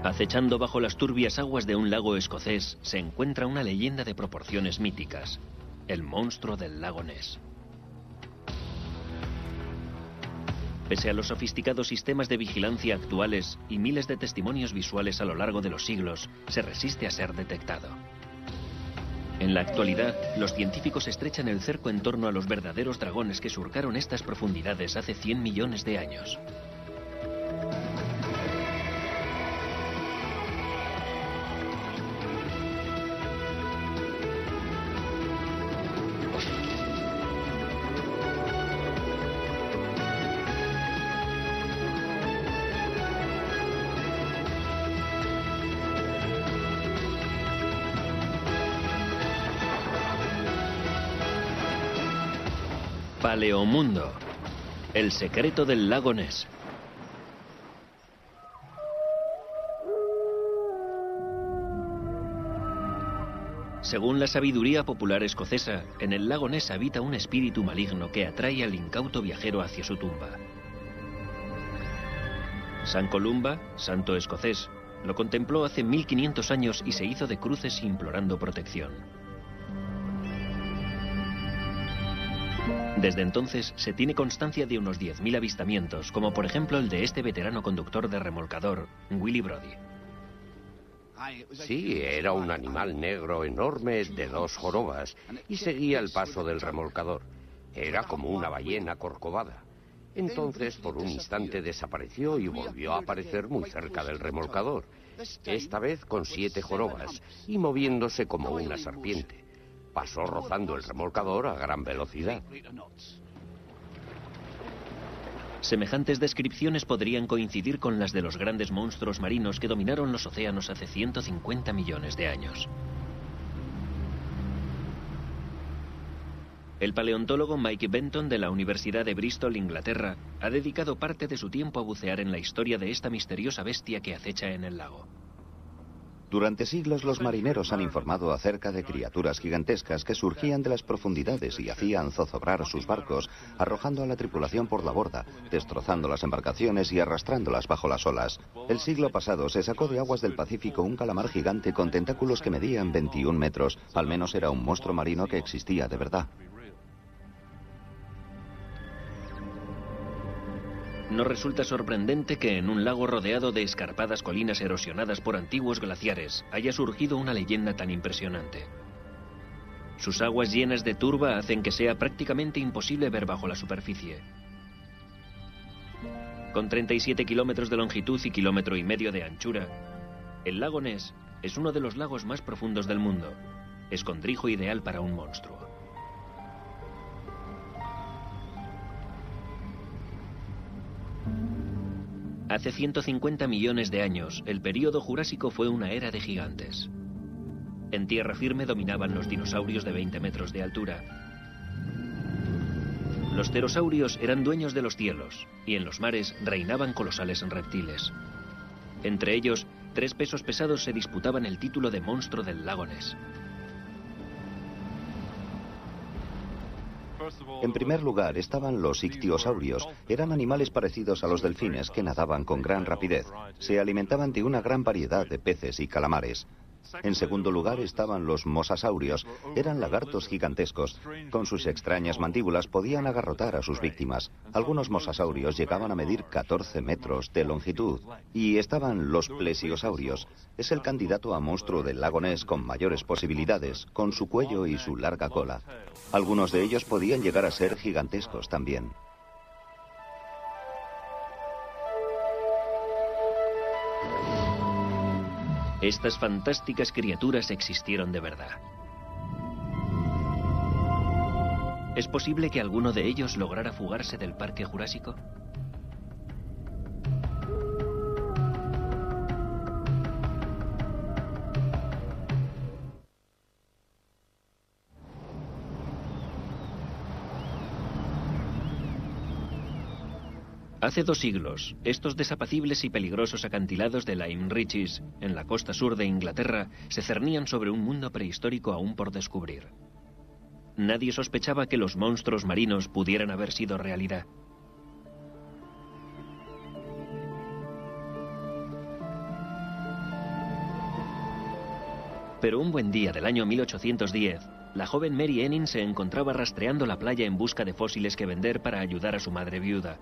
Acechando bajo las turbias aguas de un lago escocés se encuentra una leyenda de proporciones míticas, el monstruo del lago Ness. Pese a los sofisticados sistemas de vigilancia actuales y miles de testimonios visuales a lo largo de los siglos, se resiste a ser detectado. En la actualidad, los científicos estrechan el cerco en torno a los verdaderos dragones que surcaron estas profundidades hace 100 millones de años. Paleomundo. El secreto del lago Ness. Según la sabiduría popular escocesa, en el lago Ness habita un espíritu maligno que atrae al incauto viajero hacia su tumba. San Columba, santo escocés, lo contempló hace 1500 años y se hizo de cruces implorando protección. Desde entonces se tiene constancia de unos 10.000 avistamientos, como por ejemplo el de este veterano conductor de remolcador, Willy Brody. Sí, era un animal negro enorme de 2 jorobas y seguía el paso del remolcador. Era como una ballena corcovada. Entonces, por un instante desapareció y volvió a aparecer muy cerca del remolcador, esta vez con 7 jorobas y moviéndose como una serpiente. Pasó rozando el remolcador a gran velocidad. Semejantes descripciones podrían coincidir con las de los grandes monstruos marinos que dominaron los océanos hace 150 millones de años. El paleontólogo Mike Benton de la Universidad de Bristol, Inglaterra, ha dedicado parte de su tiempo a bucear en la historia de esta misteriosa bestia que acecha en el lago. Durante siglos los marineros han informado acerca de criaturas gigantescas que surgían de las profundidades y hacían zozobrar sus barcos, arrojando a la tripulación por la borda, destrozando las embarcaciones y arrastrándolas bajo las olas. El siglo pasado se sacó de aguas del Pacífico un calamar gigante con tentáculos que medían 21 metros. Al menos era un monstruo marino que existía de verdad. No resulta sorprendente que en un lago rodeado de escarpadas colinas erosionadas por antiguos glaciares haya surgido una leyenda tan impresionante. Sus aguas llenas de turba hacen que sea prácticamente imposible ver bajo la superficie. Con 37 kilómetros de longitud y 1,5 kilómetros de anchura, el lago Ness es uno de los lagos más profundos del mundo, escondrijo ideal para un monstruo. Hace 150 millones de años, el período Jurásico fue una era de gigantes. En tierra firme dominaban los dinosaurios de 20 metros de altura. Los pterosaurios eran dueños de los cielos, y en los mares reinaban colosales reptiles. Entre ellos, 3 pesos pesados se disputaban el título de monstruo del lago Ness. En primer lugar estaban los ictiosaurios. Eran animales parecidos a los delfines que nadaban con gran rapidez. Se alimentaban de una gran variedad de peces y calamares. En segundo lugar estaban los mosasaurios. Eran lagartos gigantescos. Con sus extrañas mandíbulas podían agarrotar a sus víctimas. Algunos mosasaurios llegaban a medir 14 metros de longitud. Y estaban los plesiosaurios. Es el candidato a monstruo del lago Ness con mayores posibilidades, con su cuello y su larga cola. Algunos de ellos podían llegar a ser gigantescos también. Estas fantásticas criaturas existieron de verdad. ¿Es posible que alguno de ellos lograra fugarse del Parque Jurásico? Hace 2 siglos, estos desapacibles y peligrosos acantilados de Lyme Regis, en la costa sur de Inglaterra, se cernían sobre un mundo prehistórico aún por descubrir. Nadie sospechaba que los monstruos marinos pudieran haber sido realidad. Pero un buen día del año 1810, la joven Mary Enning se encontraba rastreando la playa en busca de fósiles que vender para ayudar a su madre viuda.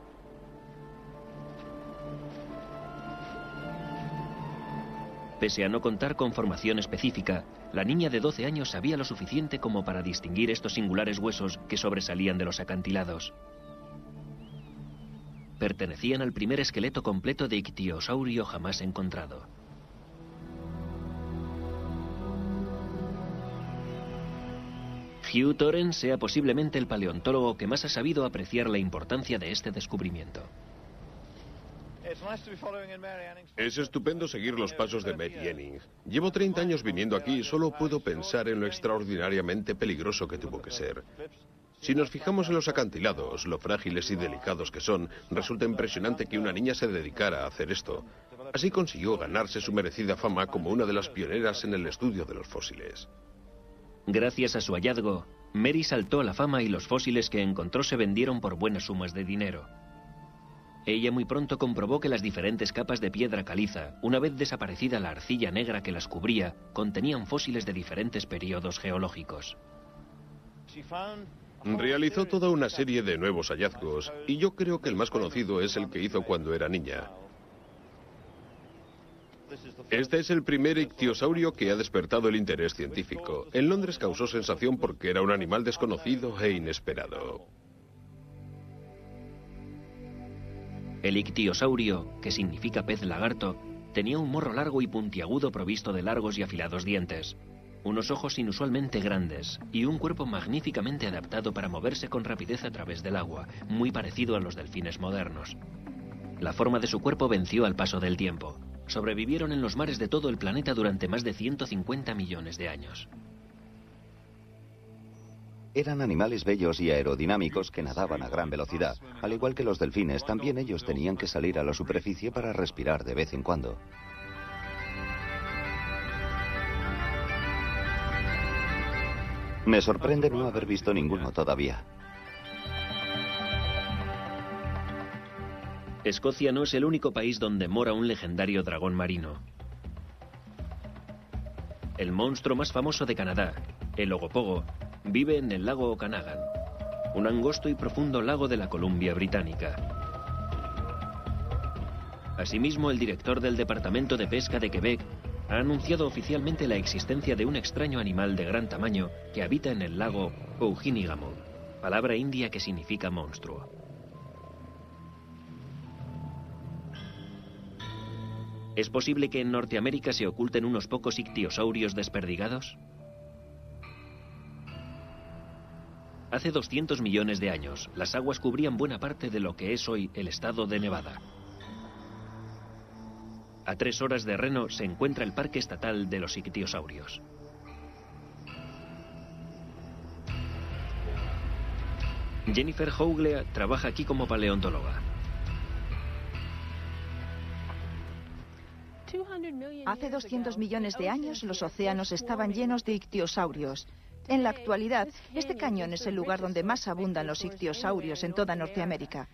Pese a no contar con formación específica, la niña de 12 años sabía lo suficiente como para distinguir estos singulares huesos que sobresalían de los acantilados. Pertenecían al primer esqueleto completo de ictiosaurio jamás encontrado. Hugh Torrens sea posiblemente el paleontólogo que más ha sabido apreciar la importancia de este descubrimiento. Es estupendo seguir los pasos de Mary Enning. Llevo 30 años viniendo aquí y solo puedo pensar en lo extraordinariamente peligroso que tuvo que ser. Si nos fijamos en los acantilados, lo frágiles y delicados que son, resulta impresionante que una niña se dedicara a hacer esto. Así consiguió ganarse su merecida fama como una de las pioneras en el estudio de los fósiles. Gracias a su hallazgo, Mary saltó a la fama y los fósiles que encontró se vendieron por buenas sumas de dinero. Ella muy pronto comprobó que las diferentes capas de piedra caliza, una vez desaparecida la arcilla negra que las cubría, contenían fósiles de diferentes periodos geológicos. Realizó toda una serie de nuevos hallazgos, y yo creo que el más conocido es el que hizo cuando era niña. Este es el primer ictiosaurio que ha despertado el interés científico. En Londres causó sensación porque era un animal desconocido e inesperado. El ictiosaurio, que significa pez lagarto, tenía un morro largo y puntiagudo provisto de largos y afilados dientes, unos ojos inusualmente grandes y un cuerpo magníficamente adaptado para moverse con rapidez a través del agua, muy parecido a los delfines modernos. La forma de su cuerpo venció al paso del tiempo. Sobrevivieron en los mares de todo el planeta durante más de 150 millones de años. Eran animales bellos y aerodinámicos que nadaban a gran velocidad. Al igual que los delfines, también ellos tenían que salir a la superficie para respirar de vez en cuando. Me sorprende no haber visto ninguno todavía. Escocia no es el único país donde mora un legendario dragón marino. El monstruo más famoso de Canadá, el Ogopogo, vive en el lago Okanagan, un angosto y profundo lago de la Columbia Británica. Asimismo, el director del Departamento de Pesca de Quebec ha anunciado oficialmente la existencia de un extraño animal de gran tamaño que habita en el lago Ouhinigamon, palabra india que significa monstruo. ¿Es posible que en Norteamérica se oculten unos pocos ictiosaurios desperdigados? Hace 200 millones de años, las aguas cubrían buena parte de lo que es hoy el estado de Nevada. A 3 horas de Reno se encuentra el Parque Estatal de los Ictiosaurios. Jennifer Houglea trabaja aquí como paleontóloga. Hace 200 millones de años los océanos estaban llenos de ictiosaurios. En la actualidad, este cañón es el lugar donde más abundan los ictiosaurios en toda Norteamérica.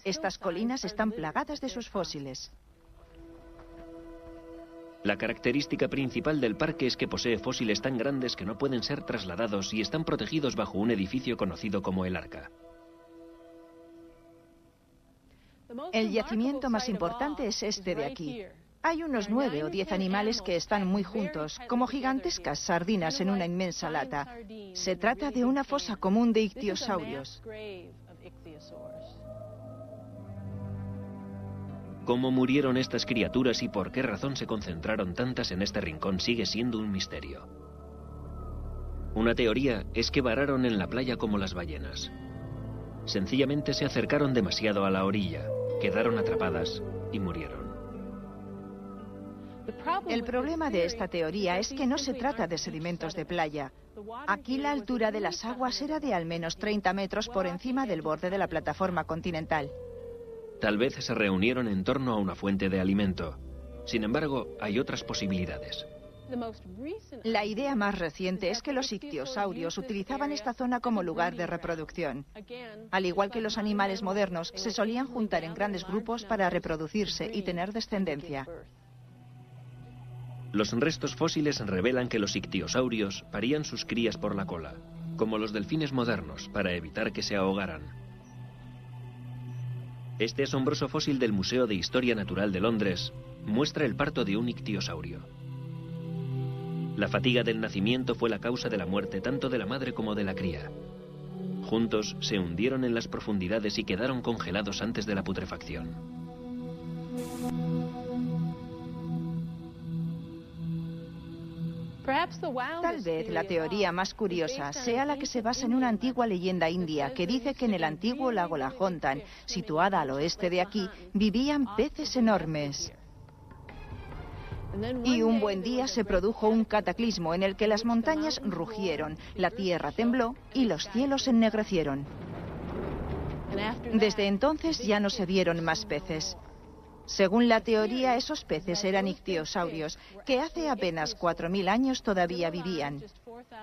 Estas colinas están plagadas de sus fósiles. La característica principal del parque es que posee fósiles tan grandes que no pueden ser trasladados y están protegidos bajo un edificio conocido como el Arca. El yacimiento más importante es este de aquí. Hay unos 9 o 10 animales que están muy juntos, como gigantescas sardinas en una inmensa lata. Se trata de una fosa común de ictiosaurios. Cómo murieron estas criaturas y por qué razón se concentraron tantas en este rincón sigue siendo un misterio. Una teoría es que vararon en la playa como las ballenas. Sencillamente se acercaron demasiado a la orilla, quedaron atrapadas y murieron. El problema de esta teoría es que no se trata de sedimentos de playa. Aquí la altura de las aguas era de al menos 30 metros por encima del borde de la plataforma continental. Tal vez se reunieron en torno a una fuente de alimento. Sin embargo, hay otras posibilidades. La idea más reciente es que los ictiosaurios utilizaban esta zona como lugar de reproducción. Al igual que los animales modernos, se solían juntar en grandes grupos para reproducirse y tener descendencia. Los restos fósiles revelan que los ictiosaurios parían sus crías por la cola, como los delfines modernos, para evitar que se ahogaran. Este asombroso fósil del Museo de Historia Natural de Londres muestra el parto de un ictiosaurio. La fatiga del nacimiento fue la causa de la muerte tanto de la madre como de la cría. Juntos se hundieron en las profundidades y quedaron congelados antes de la putrefacción. Tal vez la teoría más curiosa sea la que se basa en una antigua leyenda india que dice que en el antiguo lago Lahontan, situada al oeste de aquí, vivían peces enormes. Y un buen día se produjo un cataclismo en el que las montañas rugieron, la tierra tembló y los cielos ennegrecieron. Desde entonces ya no se vieron más peces. Según la teoría, esos peces eran ictiosaurios, que hace apenas 4.000 años todavía vivían.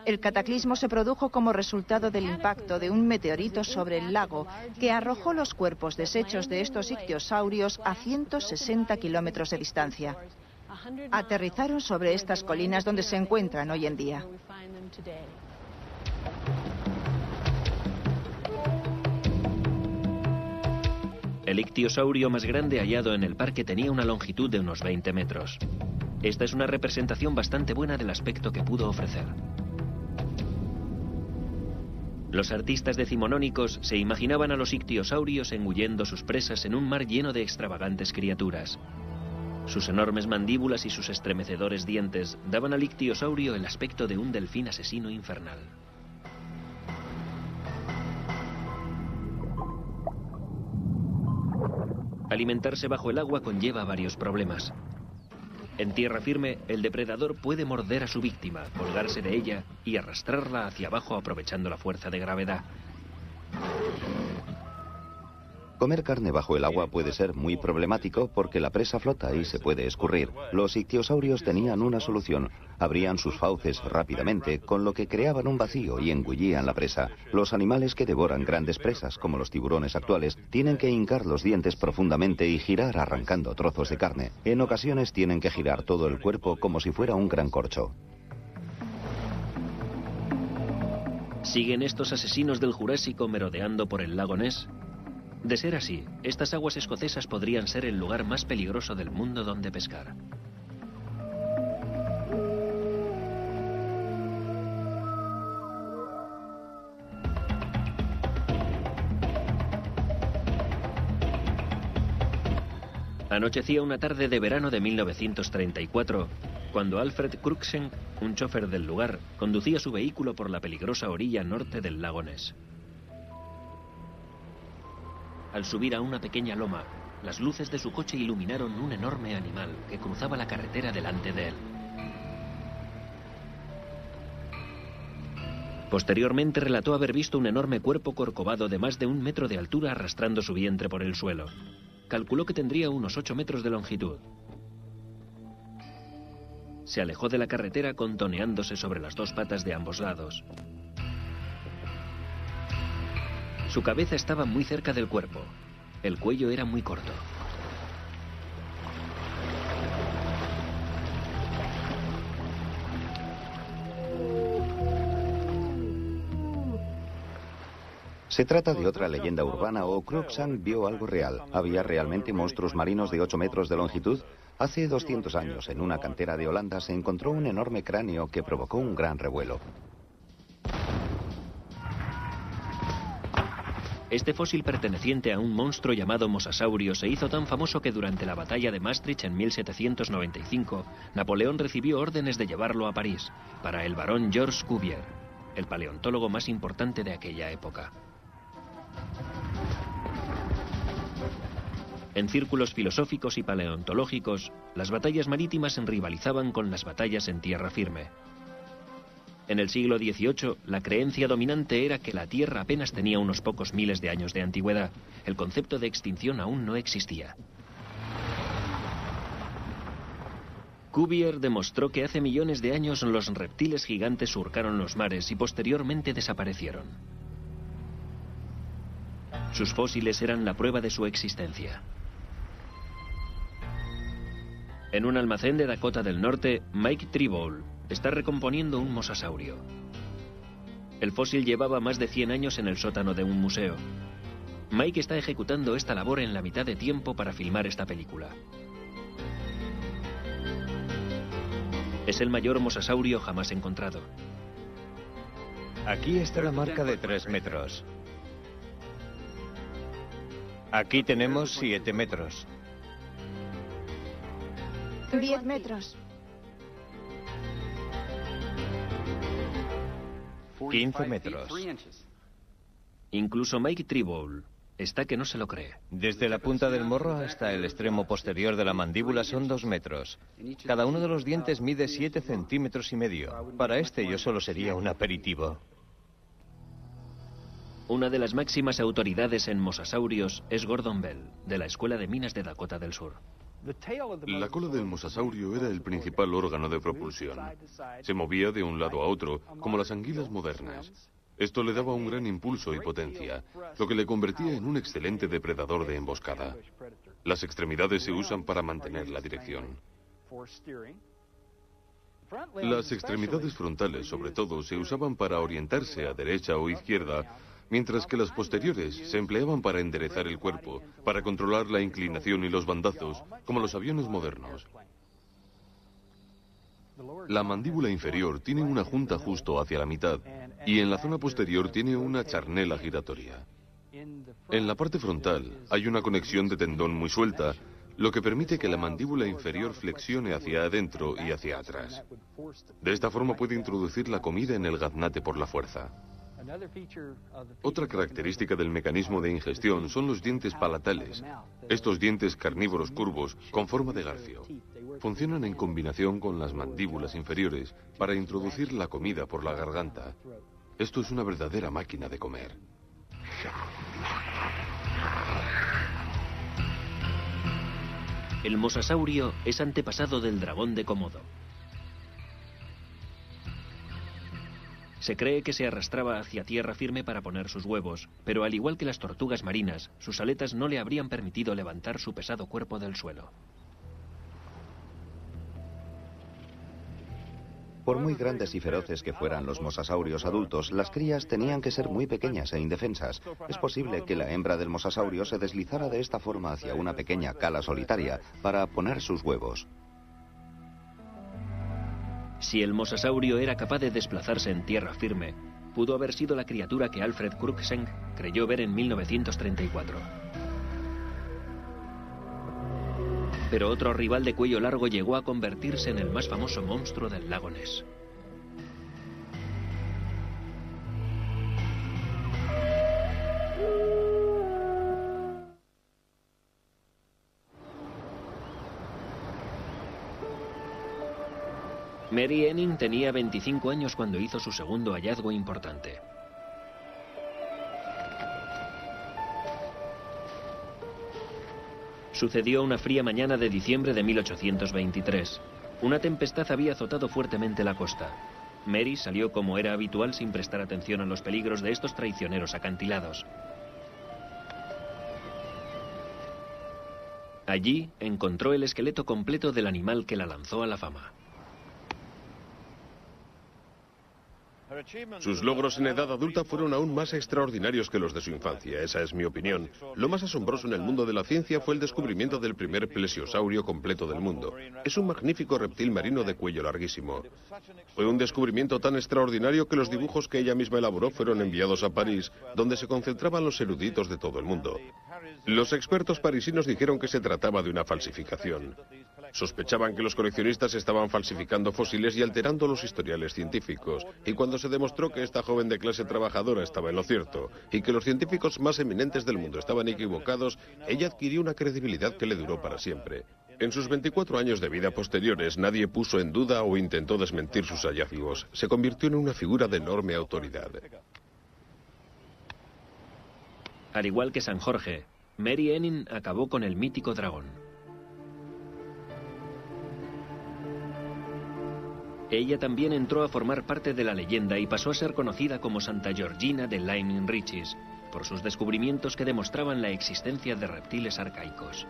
El cataclismo se produjo como resultado del impacto de un meteorito sobre el lago, que arrojó los cuerpos deshechos de estos ictiosaurios a 160 kilómetros de distancia. Aterrizaron sobre estas colinas donde se encuentran hoy en día. El ictiosaurio más grande hallado en el parque tenía una longitud de unos 20 metros. Esta es una representación bastante buena del aspecto que pudo ofrecer. Los artistas decimonónicos se imaginaban a los ictiosaurios engullendo sus presas en un mar lleno de extravagantes criaturas. Sus enormes mandíbulas y sus estremecedores dientes daban al ictiosaurio el aspecto de un delfín asesino infernal. Alimentarse bajo el agua conlleva varios problemas. En tierra firme, el depredador puede morder a su víctima, colgarse de ella y arrastrarla hacia abajo aprovechando la fuerza de gravedad. Comer carne bajo el agua puede ser muy problemático porque la presa flota y se puede escurrir. Los ictiosaurios tenían una solución. Abrían sus fauces rápidamente, con lo que creaban un vacío y engullían la presa. Los animales que devoran grandes presas, como los tiburones actuales, tienen que hincar los dientes profundamente y girar arrancando trozos de carne. En ocasiones tienen que girar todo el cuerpo como si fuera un gran corcho. ¿Siguen estos asesinos del Jurásico merodeando por el lago Ness? De ser así, estas aguas escocesas podrían ser el lugar más peligroso del mundo donde pescar. Anochecía una tarde de verano de 1934, cuando Alfred Cruikshank, un chofer del lugar, conducía su vehículo por la peligrosa orilla norte del lago Ness. Al subir a una pequeña loma, las luces de su coche iluminaron un enorme animal que cruzaba la carretera delante de él. Posteriormente relató haber visto un enorme cuerpo corcovado de más de 1 metro de altura arrastrando su vientre por el suelo. Calculó que tendría unos 8 metros de longitud. Se alejó de la carretera contoneándose sobre las 2 patas de ambos lados. Su cabeza estaba muy cerca del cuerpo. El cuello era muy corto. Se trata de otra leyenda urbana o Cruikshank vio algo real. ¿Había realmente monstruos marinos de 8 metros de longitud? Hace 200 años, en una cantera de Holanda, se encontró un enorme cráneo que provocó un gran revuelo. Este fósil perteneciente a un monstruo llamado mosasaurio se hizo tan famoso que durante la batalla de Maastricht en 1795, Napoleón recibió órdenes de llevarlo a París, para el barón Georges Cuvier, el paleontólogo más importante de aquella época. En círculos filosóficos y paleontológicos, las batallas marítimas rivalizaban con las batallas en tierra firme. En el siglo XVIII, la creencia dominante era que la Tierra apenas tenía unos pocos miles de años de antigüedad. El concepto de extinción aún no existía. Cuvier demostró que hace millones de años los reptiles gigantes surcaron los mares y posteriormente desaparecieron. Sus fósiles eran la prueba de su existencia. En un almacén de Dakota del Norte, Mike Tribole está recomponiendo un mosasaurio. El fósil llevaba más de 100 años en el sótano de un museo. Mike está ejecutando esta labor en la mitad de tiempo para filmar esta película. Es el mayor mosasaurio jamás encontrado. Aquí está la marca de 3 metros. Aquí tenemos 7 metros. 10 metros. 15 metros. Incluso Mike Tribole está que no se lo cree. Desde la punta del morro hasta el extremo posterior de la mandíbula son 2 metros. Cada uno de los dientes mide 7 centímetros y medio. Para este yo solo sería un aperitivo. Una de las máximas autoridades en mosasaurios es Gordon Bell, de la Escuela de Minas de Dakota del Sur. La cola del mosasaurio era el principal órgano de propulsión. Se movía de un lado a otro, como las anguilas modernas. Esto le daba un gran impulso y potencia, lo que le convertía en un excelente depredador de emboscada. Las extremidades se usan para mantener la dirección. Las extremidades frontales, sobre todo, se usaban para orientarse a derecha o izquierda, mientras que las posteriores se empleaban para enderezar el cuerpo, para controlar la inclinación y los bandazos, como los aviones modernos. La mandíbula inferior tiene una junta justo hacia la mitad y en la zona posterior tiene una charnela giratoria. En la parte frontal hay una conexión de tendón muy suelta, lo que permite que la mandíbula inferior flexione hacia adentro y hacia atrás. De esta forma puede introducir la comida en el gaznate por la fuerza. Otra característica del mecanismo de ingestión son los dientes palatales. Estos dientes carnívoros curvos, con forma de garfio, funcionan en combinación con las mandíbulas inferiores para introducir la comida por la garganta. Esto es una verdadera máquina de comer. El mosasaurio es antepasado del dragón de Komodo. Se cree que se arrastraba hacia tierra firme para poner sus huevos, pero al igual que las tortugas marinas, sus aletas no le habrían permitido levantar su pesado cuerpo del suelo. Por muy grandes y feroces que fueran los mosasaurios adultos, las crías tenían que ser muy pequeñas e indefensas. Es posible que la hembra del mosasaurio se deslizara de esta forma hacia una pequeña cala solitaria para poner sus huevos. Si el mosasaurio era capaz de desplazarse en tierra firme, pudo haber sido la criatura que Alfred Cruikshank creyó ver en 1934. Pero otro rival de cuello largo llegó a convertirse en el más famoso monstruo del lago Ness. Mary Enning tenía 25 años cuando hizo su segundo hallazgo importante. Sucedió una fría mañana de diciembre de 1823. Una tempestad había azotado fuertemente la costa. Mary salió como era habitual sin prestar atención a los peligros de estos traicioneros acantilados. Allí encontró el esqueleto completo del animal que la lanzó a la fama. Sus logros en edad adulta fueron aún más extraordinarios que los de su infancia, esa es mi opinión. Lo más asombroso en el mundo de la ciencia fue el descubrimiento del primer plesiosaurio completo del mundo. Es un magnífico reptil marino de cuello larguísimo. Fue un descubrimiento tan extraordinario que los dibujos que ella misma elaboró fueron enviados a París, donde se concentraban los eruditos de todo el mundo. Los expertos parisinos dijeron que se trataba de una falsificación. Sospechaban que los coleccionistas estaban falsificando fósiles y alterando los historiales científicos, y cuando se demostró que esta joven de clase trabajadora estaba en lo cierto y que los científicos más eminentes del mundo estaban equivocados, ella adquirió una credibilidad que le duró para siempre. En sus 24 años de vida posteriores, nadie puso en duda o intentó desmentir sus hallazgos. Se convirtió en una figura de enorme autoridad. Al igual que San Jorge, Mary Enning acabó con el mítico dragón. Ella también entró a formar parte de la leyenda y pasó a ser conocida como Santa Georgina de Lyme Regis, por sus descubrimientos que demostraban la existencia de reptiles arcaicos.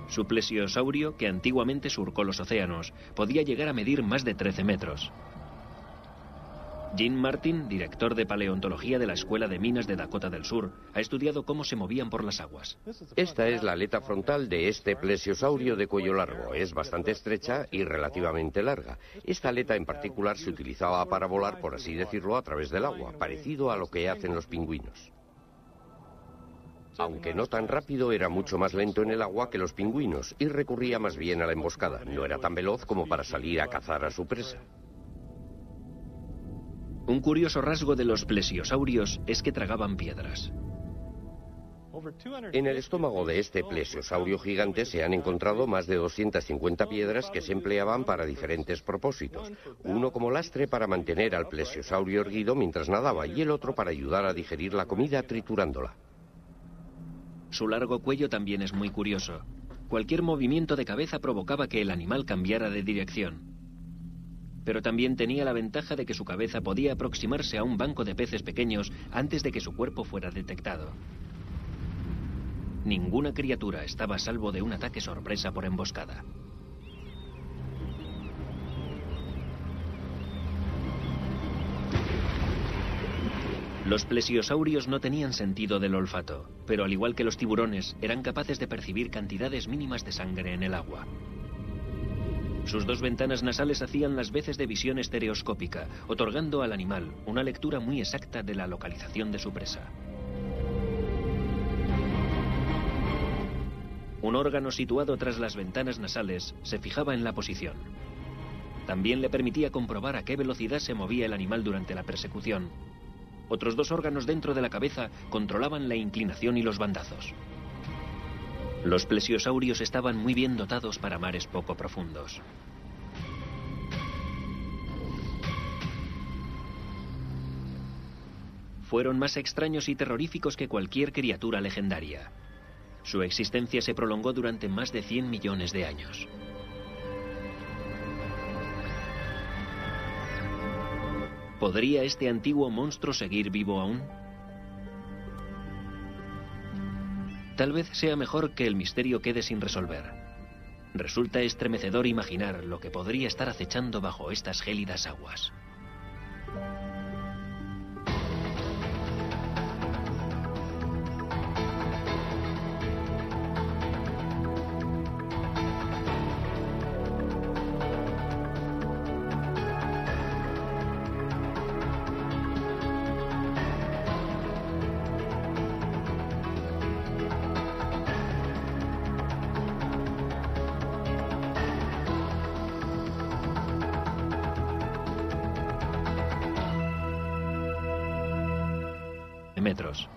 Su plesiosaurio, que antiguamente surcó los océanos, podía llegar a medir más de 13 metros. Gene Martin, director de paleontología de la Escuela de Minas de Dakota del Sur, ha estudiado cómo se movían por las aguas. Esta es la aleta frontal de este plesiosaurio de cuello largo. Es bastante estrecha y relativamente larga. Esta aleta en particular se utilizaba para volar, por así decirlo, a través del agua, parecido a lo que hacen los pingüinos. Aunque no tan rápido, era mucho más lento en el agua que los pingüinos y recurría más bien a la emboscada. No era tan veloz como para salir a cazar a su presa. Un curioso rasgo de los plesiosaurios es que tragaban piedras. En el estómago de este plesiosaurio gigante se han encontrado más de 250 piedras que se empleaban para diferentes propósitos. Uno como lastre para mantener al plesiosaurio erguido mientras nadaba y el otro para ayudar a digerir la comida triturándola. Su largo cuello también es muy curioso. Cualquier movimiento de cabeza provocaba que el animal cambiara de dirección. Pero también tenía la ventaja de que su cabeza podía aproximarse a un banco de peces pequeños antes de que su cuerpo fuera detectado. Ninguna criatura estaba a salvo de un ataque sorpresa por emboscada. Los plesiosaurios no tenían sentido del olfato, pero al igual que los tiburones, eran capaces de percibir cantidades mínimas de sangre en el agua. Sus dos ventanas nasales hacían las veces de visión estereoscópica, otorgando al animal una lectura muy exacta de la localización de su presa. Un órgano situado tras las ventanas nasales se fijaba en la posición. También le permitía comprobar a qué velocidad se movía el animal durante la persecución. Otros dos órganos dentro de la cabeza controlaban la inclinación y los bandazos. Los plesiosaurios estaban muy bien dotados para mares poco profundos. Fueron más extraños y terroríficos que cualquier criatura legendaria. Su existencia se prolongó durante más de 100 millones de años. ¿Podría este antiguo monstruo seguir vivo aún? Tal vez sea mejor que el misterio quede sin resolver. Resulta estremecedor imaginar lo que podría estar acechando bajo estas gélidas aguas. Metros.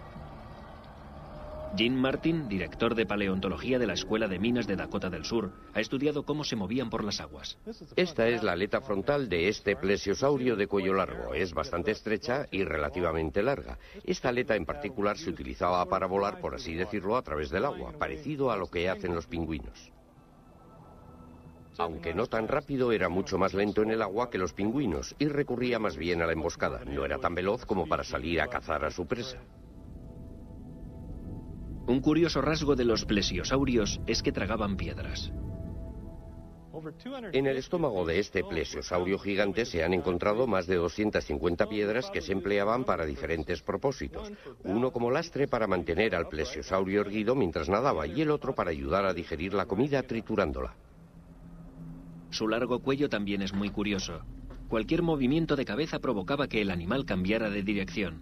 Gene Martin, director de paleontología de la Escuela de Minas de Dakota del Sur, ha estudiado cómo se movían por las aguas. Esta es la aleta frontal de este plesiosaurio de cuello largo. Es bastante estrecha y relativamente larga. Esta aleta en particular se utilizaba para volar, por así decirlo, a través del agua, parecido a lo que hacen los pingüinos. Aunque no tan rápido, era mucho más lento en el agua que los pingüinos y recurría más bien a la emboscada. No era tan veloz como para salir a cazar a su presa. Un curioso rasgo de los plesiosaurios es que tragaban piedras. En el estómago de este plesiosaurio gigante se han encontrado más de 250 piedras que se empleaban para diferentes propósitos. Uno como lastre para mantener al plesiosaurio erguido mientras nadaba y el otro para ayudar a digerir la comida triturándola. Su largo cuello también es muy curioso. Cualquier movimiento de cabeza provocaba que el animal cambiara de dirección.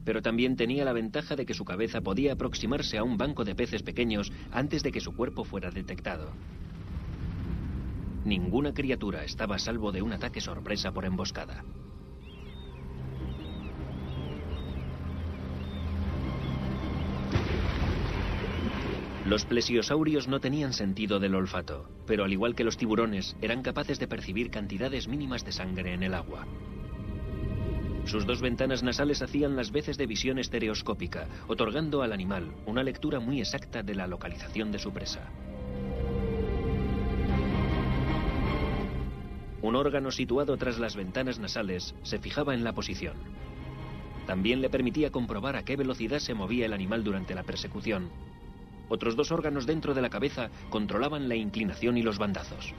Pero también tenía la ventaja de que su cabeza podía aproximarse a un banco de peces pequeños antes de que su cuerpo fuera detectado. Ninguna criatura estaba a salvo de un ataque sorpresa por emboscada. Los plesiosaurios no tenían sentido del olfato, pero al igual que los tiburones, eran capaces de percibir cantidades mínimas de sangre en el agua. Sus dos ventanas nasales hacían las veces de visión estereoscópica, otorgando al animal una lectura muy exacta de la localización de su presa. Un órgano situado tras las ventanas nasales se fijaba en la posición. También le permitía comprobar a qué velocidad se movía el animal durante la persecución. Otros 2 órganos dentro de la cabeza controlaban la inclinación y los bandazos.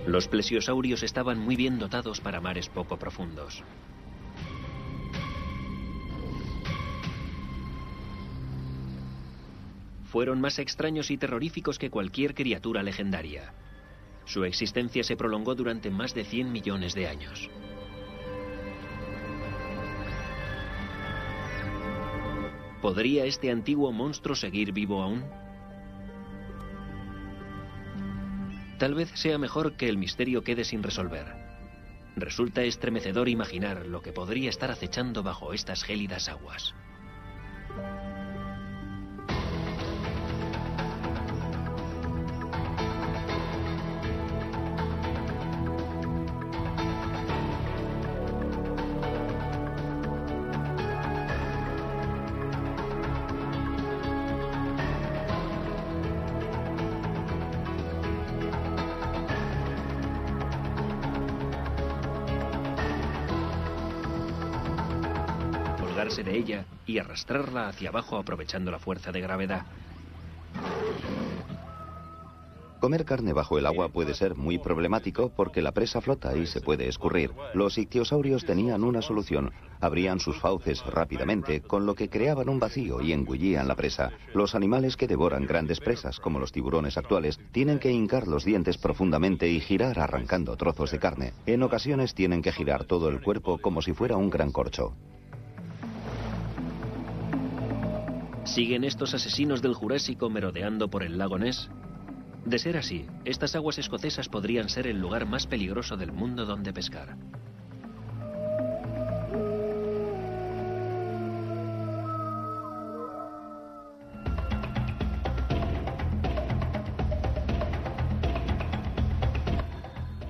Los plesiosaurios estaban muy bien dotados para mares poco profundos. Fueron más extraños y terroríficos que cualquier criatura legendaria. Su existencia se prolongó durante más de 100 millones de años. ¿Podría este antiguo monstruo seguir vivo aún? Tal vez sea mejor que el misterio quede sin resolver. Resulta estremecedor imaginar lo que podría estar acechando bajo estas gélidas aguas. De ella y arrastrarla hacia abajo aprovechando la fuerza de gravedad. Comer carne bajo el agua puede ser muy problemático porque la presa flota y se puede escurrir. Los ictiosaurios tenían una solución. Abrían sus fauces rápidamente, con lo que creaban un vacío y engullían la presa. Los animales que devoran grandes presas, como los tiburones actuales, tienen que hincar los dientes profundamente y girar arrancando trozos de carne. En ocasiones tienen que girar todo el cuerpo como si fuera un gran corcho. ¿Siguen estos asesinos del Jurásico merodeando por el lago Ness? De ser así, estas aguas escocesas podrían ser el lugar más peligroso del mundo donde pescar.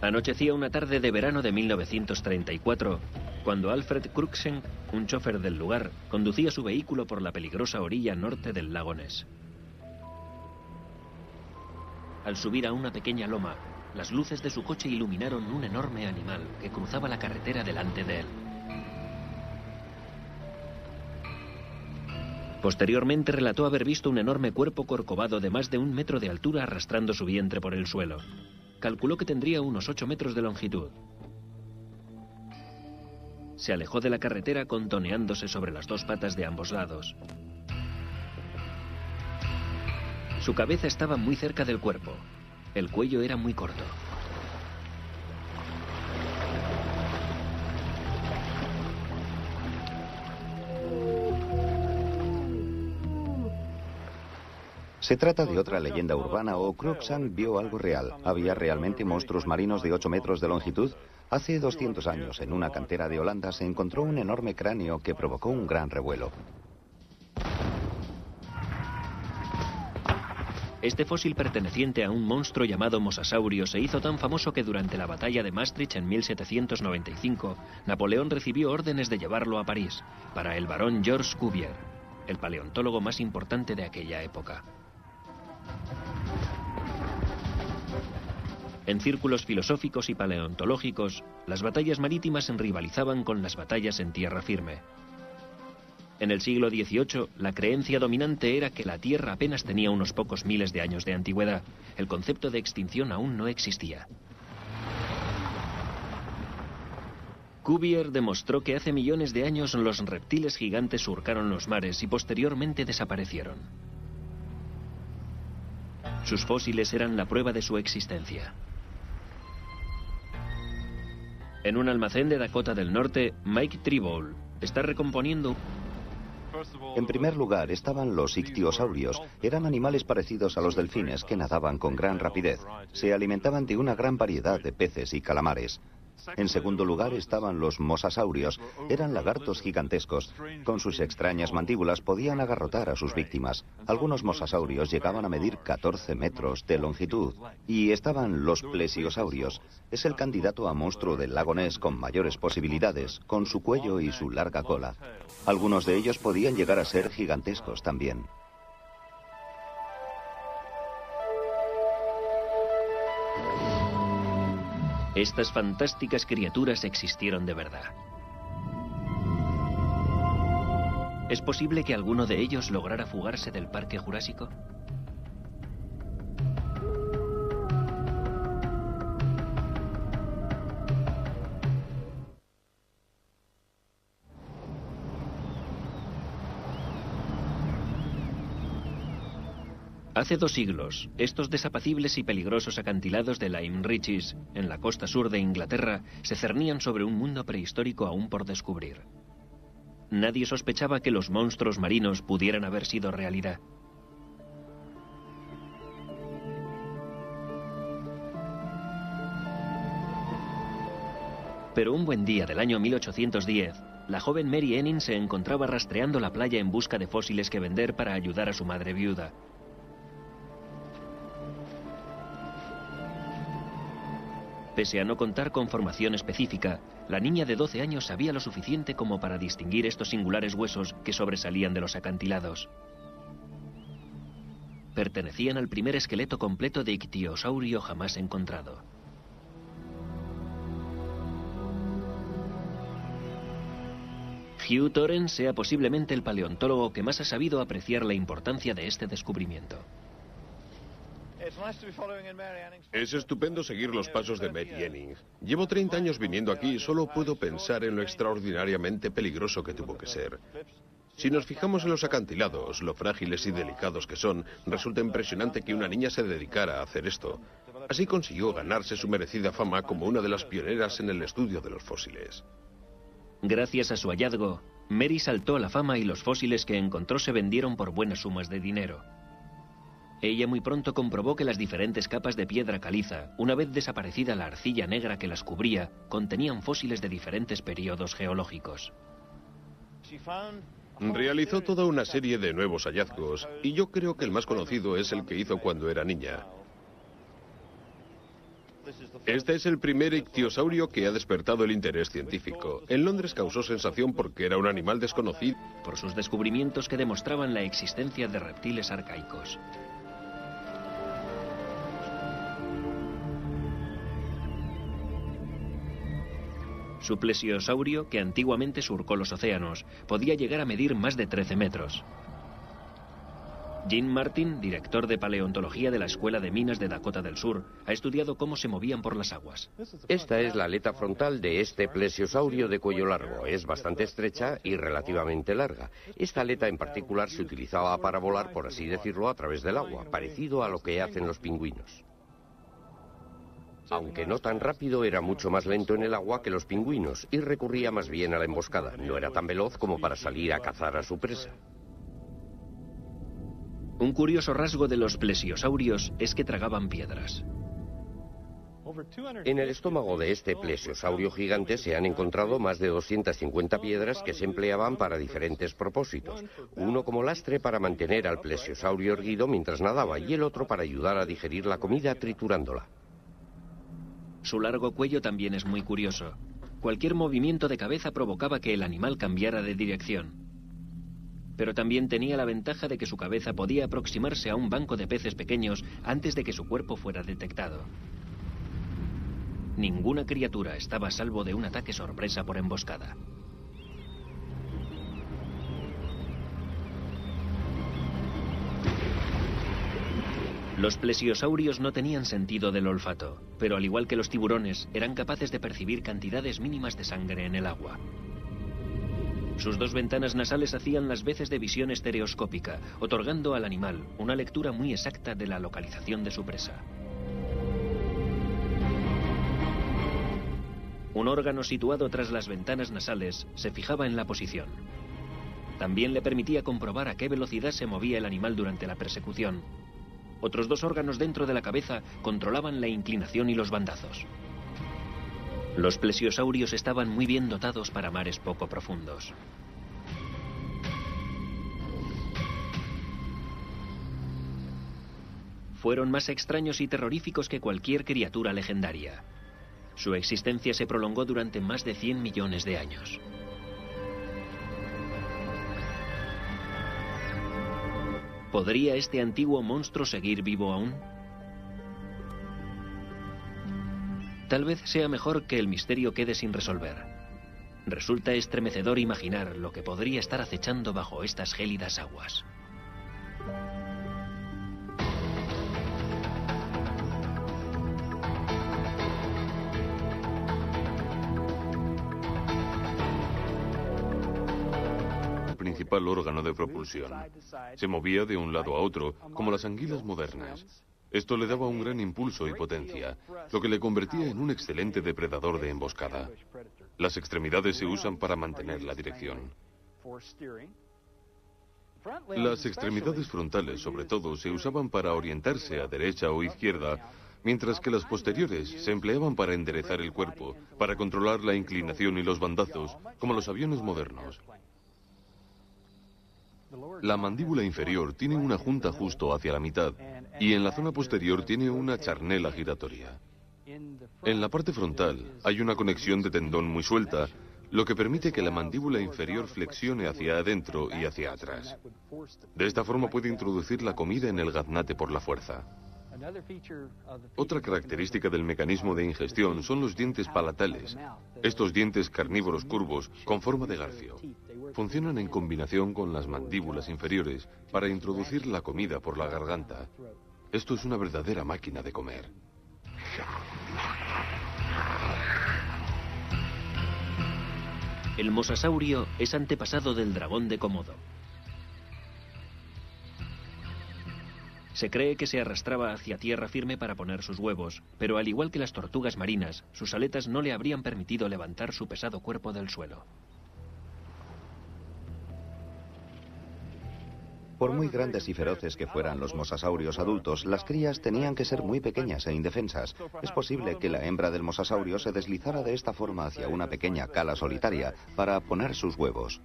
Anochecía una tarde de verano de 1934, cuando Alfred Cruikshank, un chofer del lugar, conducía su vehículo por la peligrosa orilla norte del lago Ness. Al subir a una pequeña loma, las luces de su coche iluminaron un enorme animal que cruzaba la carretera delante de él. Posteriormente relató haber visto un enorme cuerpo corcovado de más de 1 metro de altura arrastrando su vientre por el suelo. Calculó que tendría unos 8 metros de longitud. Se alejó de la carretera contoneándose sobre las 2 patas de ambos lados. Su cabeza estaba muy cerca del cuerpo. El cuello era muy corto. Se trata de otra leyenda urbana o Cruikshank vio algo real. ¿Había realmente monstruos marinos de 8 metros de longitud? Hace 200 años, en una cantera de Holanda, se encontró un enorme cráneo que provocó un gran revuelo. Este fósil perteneciente a un monstruo llamado mosasaurio se hizo tan famoso que durante la batalla de Maastricht en 1795, Napoleón recibió órdenes de llevarlo a París, para el barón Georges Cuvier, el paleontólogo más importante de aquella época. En círculos filosóficos y paleontológicos, las batallas marítimas rivalizaban con las batallas en tierra firme. En el siglo XVIII, la creencia dominante era que la Tierra apenas tenía unos pocos miles de años de antigüedad. El concepto de extinción aún no existía. Cuvier demostró que hace millones de años los reptiles gigantes surcaron los mares y posteriormente desaparecieron. Sus fósiles eran la prueba de su existencia. En un almacén de Dakota del Norte, Mike Tribole está recomponiendo. En primer lugar estaban los ictiosaurios. Eran animales parecidos a los delfines que nadaban con gran rapidez. Se alimentaban de una gran variedad de peces y calamares. En segundo lugar estaban los mosasaurios. Eran lagartos gigantescos. Con sus extrañas mandíbulas podían agarrotar a sus víctimas. Algunos mosasaurios llegaban a medir 14 metros de longitud. Y estaban los plesiosaurios. Es el candidato a monstruo del lago Ness con mayores posibilidades, con su cuello y su larga cola. Algunos de ellos podían llegar a ser gigantescos también. Estas fantásticas criaturas existieron de verdad. ¿Es posible que alguno de ellos lograra fugarse del Parque Jurásico? Hace 2 siglos, estos desapacibles y peligrosos acantilados de Lyme Regis, en la costa sur de Inglaterra, se cernían sobre un mundo prehistórico aún por descubrir. Nadie sospechaba que los monstruos marinos pudieran haber sido realidad. Pero un buen día del año 1810, la joven Mary Enning se encontraba rastreando la playa en busca de fósiles que vender para ayudar a su madre viuda. Pese a no contar con formación específica, la niña de 12 años sabía lo suficiente como para distinguir estos singulares huesos que sobresalían de los acantilados. Pertenecían al primer esqueleto completo de ictiosaurio jamás encontrado. Hugh Torrens sea posiblemente el paleontólogo que más ha sabido apreciar la importancia de este descubrimiento. Es estupendo seguir los pasos de Mary Enning. Llevo 30 años viniendo aquí y solo puedo pensar en lo extraordinariamente peligroso que tuvo que ser. Si nos fijamos en los acantilados, lo frágiles y delicados que son, resulta impresionante que una niña se dedicara a hacer esto. Así consiguió ganarse su merecida fama como una de las pioneras en el estudio de los fósiles. Gracias a su hallazgo, Mary saltó a la fama y los fósiles que encontró se vendieron por buenas sumas de dinero. Ella muy pronto comprobó que las diferentes capas de piedra caliza, una vez desaparecida la arcilla negra que las cubría, contenían fósiles de diferentes periodos geológicos. Realizó toda una serie de nuevos hallazgos, y yo creo que el más conocido es el que hizo cuando era niña. Este es el primer ictiosaurio que ha despertado el interés científico. En Londres causó sensación porque era un animal desconocido. Por sus descubrimientos que demostraban la existencia de reptiles arcaicos. Su plesiosaurio, que antiguamente surcó los océanos, podía llegar a medir más de 13 metros. Jim Martin, director de paleontología de la Escuela de Minas de Dakota del Sur, ha estudiado cómo se movían por las aguas. Esta es la aleta frontal de este plesiosaurio de cuello largo. Es bastante estrecha y relativamente larga. Esta aleta en particular se utilizaba para volar, por así decirlo, a través del agua, parecido a lo que hacen los pingüinos. Aunque no tan rápido, era mucho más lento en el agua que los pingüinos y recurría más bien a la emboscada. No era tan veloz como para salir a cazar a su presa. Un curioso rasgo de los plesiosaurios es que tragaban piedras. En el estómago de este plesiosaurio gigante se han encontrado más de 250 piedras que se empleaban para diferentes propósitos. Uno como lastre para mantener al plesiosaurio erguido mientras nadaba y el otro para ayudar a digerir la comida triturándola. Su largo cuello también es muy curioso. Cualquier movimiento de cabeza provocaba que el animal cambiara de dirección. Pero también tenía la ventaja de que su cabeza podía aproximarse a un banco de peces pequeños antes de que su cuerpo fuera detectado. Ninguna criatura estaba a salvo de un ataque sorpresa por emboscada. Los plesiosaurios no tenían sentido del olfato, pero al igual que los tiburones, eran capaces de percibir cantidades mínimas de sangre en el agua. Sus 2 ventanas nasales hacían las veces de visión estereoscópica, otorgando al animal una lectura muy exacta de la localización de su presa. Un órgano situado tras las ventanas nasales se fijaba en la posición. También le permitía comprobar a qué velocidad se movía el animal durante la persecución. Otros 2 órganos dentro de la cabeza controlaban la inclinación y los bandazos. Los plesiosaurios estaban muy bien dotados para mares poco profundos. Fueron más extraños y terroríficos que cualquier criatura legendaria. Su existencia se prolongó durante más de 100 millones de años. ¿Podría este antiguo monstruo seguir vivo aún? Tal vez sea mejor que el misterio quede sin resolver. Resulta estremecedor imaginar lo que podría estar acechando bajo estas gélidas aguas. Principal órgano de propulsión. Se movía de un lado a otro, como las anguilas modernas. Esto le daba un gran impulso y potencia, lo que le convertía en un excelente depredador de emboscada. Las extremidades se usan para mantener la dirección. Las extremidades frontales, sobre todo, se usaban para orientarse a derecha o izquierda, mientras que las posteriores se empleaban para enderezar el cuerpo, para controlar la inclinación y los bandazos, como los aviones modernos. La mandíbula inferior tiene una junta justo hacia la mitad y en la zona posterior tiene una charnela giratoria. En la parte frontal hay una conexión de tendón muy suelta, lo que permite que la mandíbula inferior flexione hacia adentro y hacia atrás. De esta forma puede introducir la comida en el gaznate por la fuerza. Otra característica del mecanismo de ingestión son los dientes palatales. Estos dientes carnívoros curvos con forma de garfio funcionan en combinación con las mandíbulas inferiores para introducir la comida por la garganta. Esto es una verdadera máquina de comer. El mosasaurio es antepasado del dragón de Komodo. Se cree que se arrastraba hacia tierra firme para poner sus huevos, pero al igual que las tortugas marinas, sus aletas no le habrían permitido levantar su pesado cuerpo del suelo. Por muy grandes y feroces que fueran los mosasaurios adultos, las crías tenían que ser muy pequeñas e indefensas. Es posible que la hembra del mosasaurio se deslizara de esta forma hacia una pequeña cala solitaria para poner sus huevos.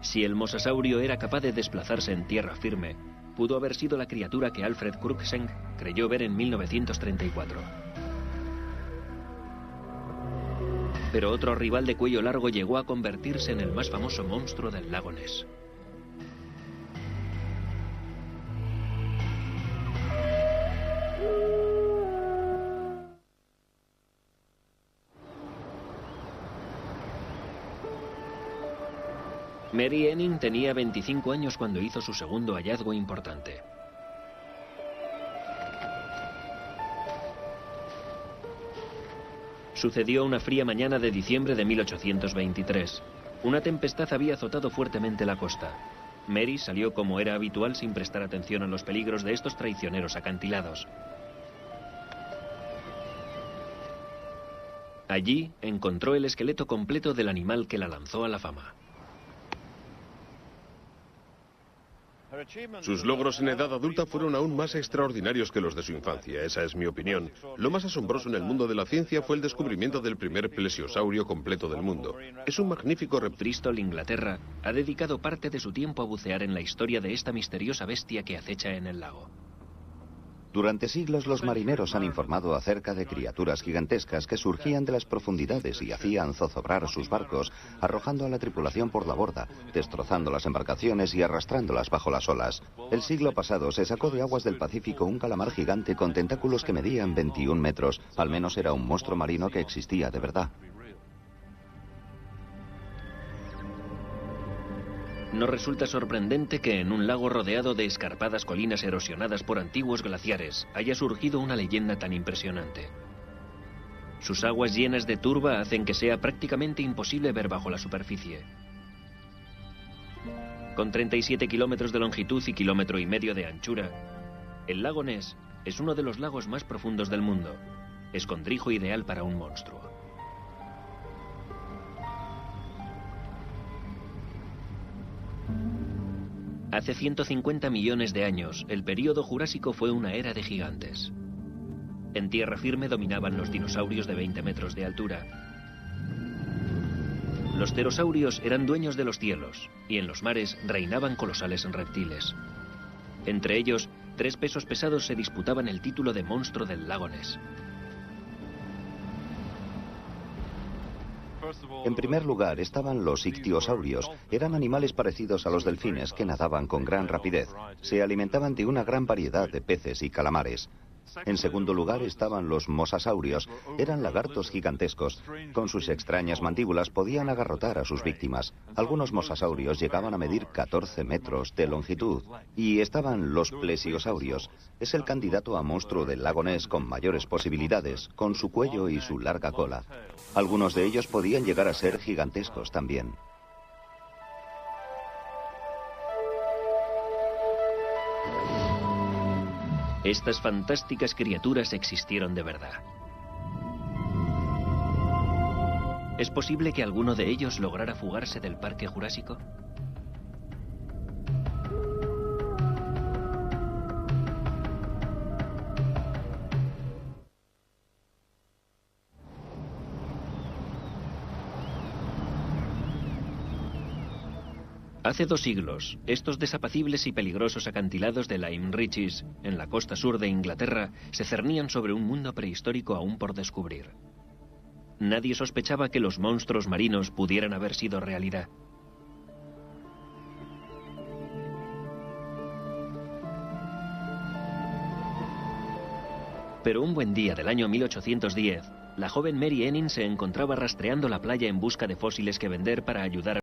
Si el mosasaurio era capaz de desplazarse en tierra firme, pudo haber sido la criatura que Alfred Cruikshank creyó ver en 1934. Pero otro rival de cuello largo llegó a convertirse en el más famoso monstruo del lago Ness. Mary Enning tenía 25 años cuando hizo su segundo hallazgo importante. Sucedió una fría mañana de diciembre de 1823. Una tempestad había azotado fuertemente la costa. Mary salió como era habitual sin prestar atención a los peligros de estos traicioneros acantilados. Allí encontró el esqueleto completo del animal que la lanzó a la fama. Sus logros en edad adulta fueron aún más extraordinarios que los de su infancia, esa es mi opinión. Lo más asombroso en el mundo de la ciencia fue el descubrimiento del primer plesiosaurio completo del mundo. Es un magnífico reptil. Bristol, Inglaterra, ha dedicado parte de su tiempo a bucear en la historia de esta misteriosa bestia que acecha en el lago. Durante siglos los marineros han informado acerca de criaturas gigantescas que surgían de las profundidades y hacían zozobrar sus barcos, arrojando a la tripulación por la borda, destrozando las embarcaciones y arrastrándolas bajo las olas. El siglo pasado se sacó de aguas del Pacífico un calamar gigante con tentáculos que medían 21 metros. Al menos era un monstruo marino que existía de verdad. Nos resulta sorprendente que en un lago rodeado de escarpadas colinas erosionadas por antiguos glaciares haya surgido una leyenda tan impresionante. Sus aguas llenas de turba hacen que sea prácticamente imposible ver bajo la superficie. Con 37 kilómetros de longitud y 1,5 kilómetros de anchura, el lago Ness es uno de los lagos más profundos del mundo, escondrijo ideal para un monstruo. Hace 150 millones de años, el período Jurásico fue una era de gigantes. En tierra firme dominaban los dinosaurios de 20 metros de altura. Los pterosaurios eran dueños de los cielos, y en los mares reinaban colosales reptiles. Entre ellos, 3 pesos pesados se disputaban el título de monstruo del lago Ness. En primer lugar estaban los ictiosaurios. Eran animales parecidos a los delfines que nadaban con gran rapidez. Se alimentaban de una gran variedad de peces y calamares. En segundo lugar estaban los mosasaurios. Eran lagartos gigantescos. Con sus extrañas mandíbulas podían agarrotar a sus víctimas. Algunos mosasaurios llegaban a medir 14 metros de longitud. Y estaban los plesiosaurios. Es el candidato a monstruo del lago Ness con mayores posibilidades, con su cuello y su larga cola. Algunos de ellos podían llegar a ser gigantescos también. Estas fantásticas criaturas existieron de verdad. ¿Es posible que alguno de ellos lograra fugarse del Parque Jurásico? Hace 2 siglos, estos desapacibles y peligrosos acantilados de Lyme Regis, en la costa sur de Inglaterra, se cernían sobre un mundo prehistórico aún por descubrir. Nadie sospechaba que los monstruos marinos pudieran haber sido realidad. Pero un buen día del año 1810, la joven Mary Enning se encontraba rastreando la playa en busca de fósiles que vender para ayudar a